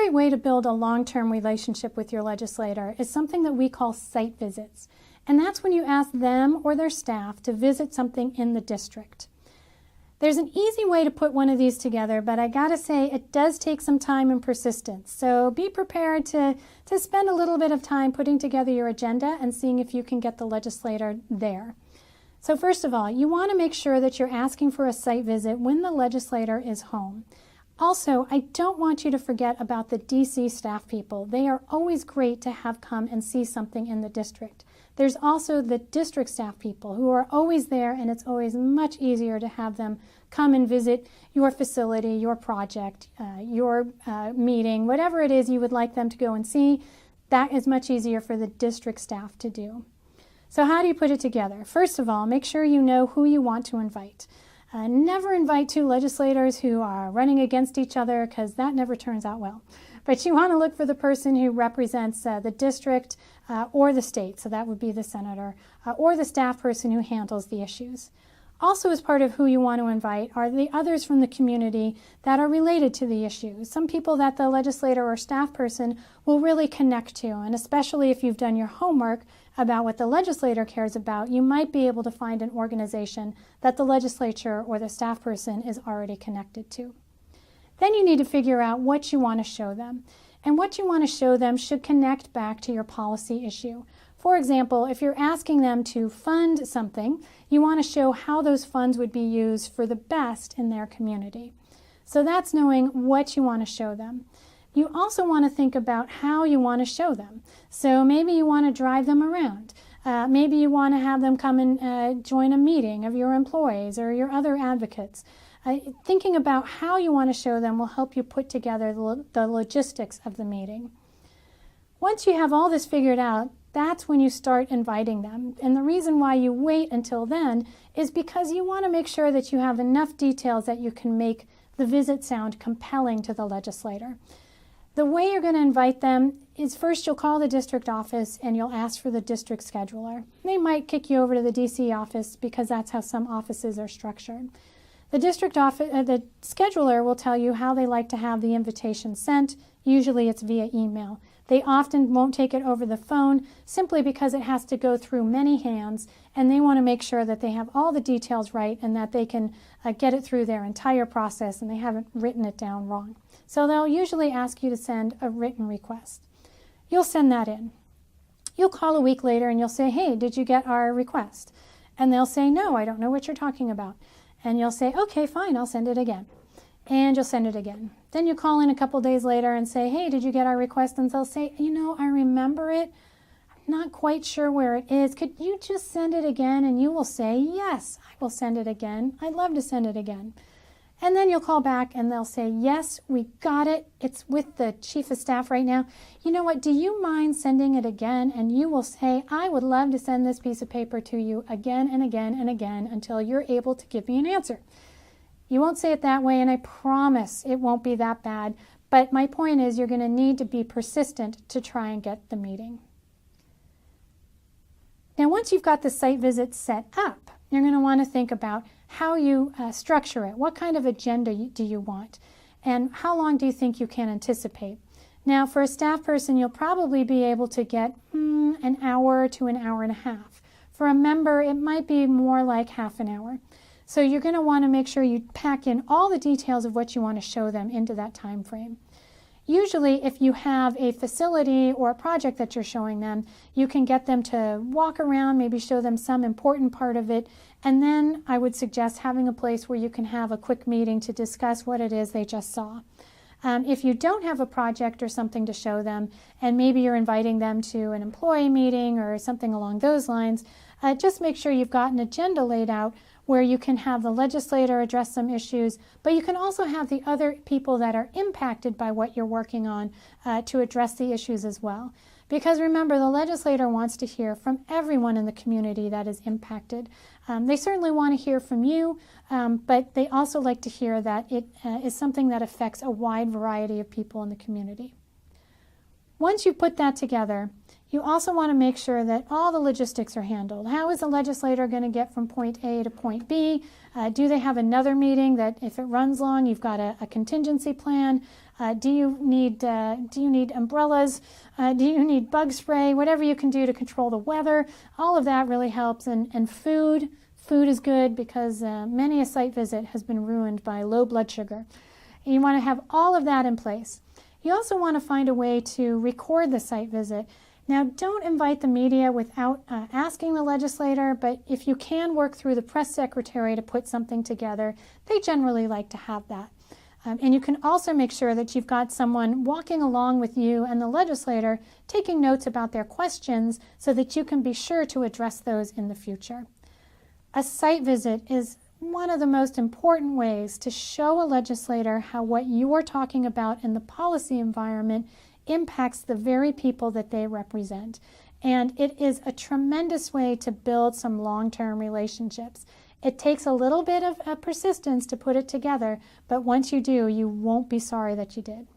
great way to build a long-term relationship with your legislator is something that we call site visits. And that's when you ask them or their staff to visit something in the district. There's an easy way to put one of these together, but I gotta say it does take some time and persistence. So be prepared to spend a little bit of time putting together your agenda and seeing if you can get the legislator there. So first of all, you want to make sure that you're asking for a site visit when the legislator is home. Also, I don't want you to forget about the DC staff people. They are always great to have come and see something in the district. There's also the district staff people who are always there, and it's always much easier to have them come and visit your facility, your project, your meeting, whatever it is you would like them to go and see. That is much easier for the district staff to do. So how do you put it together? First of all, make sure you know who you want to invite. Never invite two legislators who are running against each other, because that never turns out well. But you want to look for the person who represents the district or the state, so that would be the senator, or the staff person who handles the issues. Also, as part of who you want to invite are the others from the community that are related to the issue. Some people that the legislator or staff person will really connect to, and especially if you've done your homework about what the legislator cares about, you might be able to find an organization that the legislature or the staff person is already connected to. Then you need to figure out what you want to show them. And what you want to show them should connect back to your policy issue. For example, if you're asking them to fund something, you want to show how those funds would be used for the best in their community. So that's knowing what you want to show them. You also want to think about how you want to show them. So maybe you want to drive them around. Maybe you want to have them come and join a meeting of your employees or your other advocates. Thinking about how you want to show them will help you put together the logistics of the meeting. Once you have all this figured out, that's when you start inviting them. And the reason why you wait until then is because you want to make sure that you have enough details that you can make the visit sound compelling to the legislator. The way you're going to invite them is first you'll call the district office and you'll ask for the district scheduler. They might kick you over to the DC office because that's how some offices are structured. The district office, the scheduler will tell you how they like to have the invitation sent. Usually it's via email. They often won't take it over the phone simply because it has to go through many hands, and they want to make sure that they have all the details right and that they can get it through their entire process and they haven't written it down wrong. So they'll usually ask you to send a written request. You'll send that in. You'll call a week later and you'll say, hey, did you get our request? And they'll say, no, I don't know what you're talking about. And you'll say, okay, fine, I'll send it again. And you'll send it again. Then you call in a couple days later and say, hey, did you get our request? And they'll say, you know, I remember it. I'm not quite sure where it is. Could you just send it again? And you will say, yes, I will send it again. I'd love to send it again. And then you'll call back and they'll say, yes, we got it. It's with the chief of staff right now. You know what, do you mind sending it again? And you will say, I would love to send this piece of paper to you again and again and again until you're able to give me an answer. You won't say it that way, and I promise it won't be that bad. But my point is you're going to need to be persistent to try and get the meeting. Now, once you've got the site visit set up, you're going to want to think about how you structure it. What kind of agenda do you want? And how long do you think you can anticipate? Now, for a staff person, you'll probably be able to get an hour to an hour and a half. For a member, it might be more like half an hour. So you're going to want to make sure you pack in all the details of what you want to show them into that time frame. Usually, if you have a facility or a project that you're showing them, you can get them to walk around, maybe show them some important part of it, and then I would suggest having a place where you can have a quick meeting to discuss what it is they just saw. If you don't have a project or something to show them, and maybe you're inviting them to an employee meeting or something along those lines, just make sure you've got an agenda laid out where you can have the legislator address some issues, but you can also have the other people that are impacted by what you're working on to address the issues as well. Because remember, the legislator wants to hear from everyone in the community that is impacted. They certainly want to hear from you, but they also like to hear that it is something that affects a wide variety of people in the community. Once you put that together, You also want to make sure that all the logistics are handled. How is the legislator going to get from point A to point B? Do they have another meeting that if it runs long, you've got a contingency plan? Do you need umbrellas? Do you need bug spray? Whatever you can do to control the weather, all of that really helps. And food is good because many a site visit has been ruined by low blood sugar. And you want to have all of that in place. You also want to find a way to record the site visit. Now, don't invite the media without asking the legislator, but if you can work through the press secretary to put something together, they generally like to have that. And you can also make sure that you've got someone walking along with you and the legislator taking notes about their questions so that you can be sure to address those in the future. A site visit is one of the most important ways to show a legislator how what you are talking about in the policy environment impacts the very people that they represent. And it is a tremendous way to build some long-term relationships. It takes a little bit of persistence to put it together, but once you do, you won't be sorry that you did.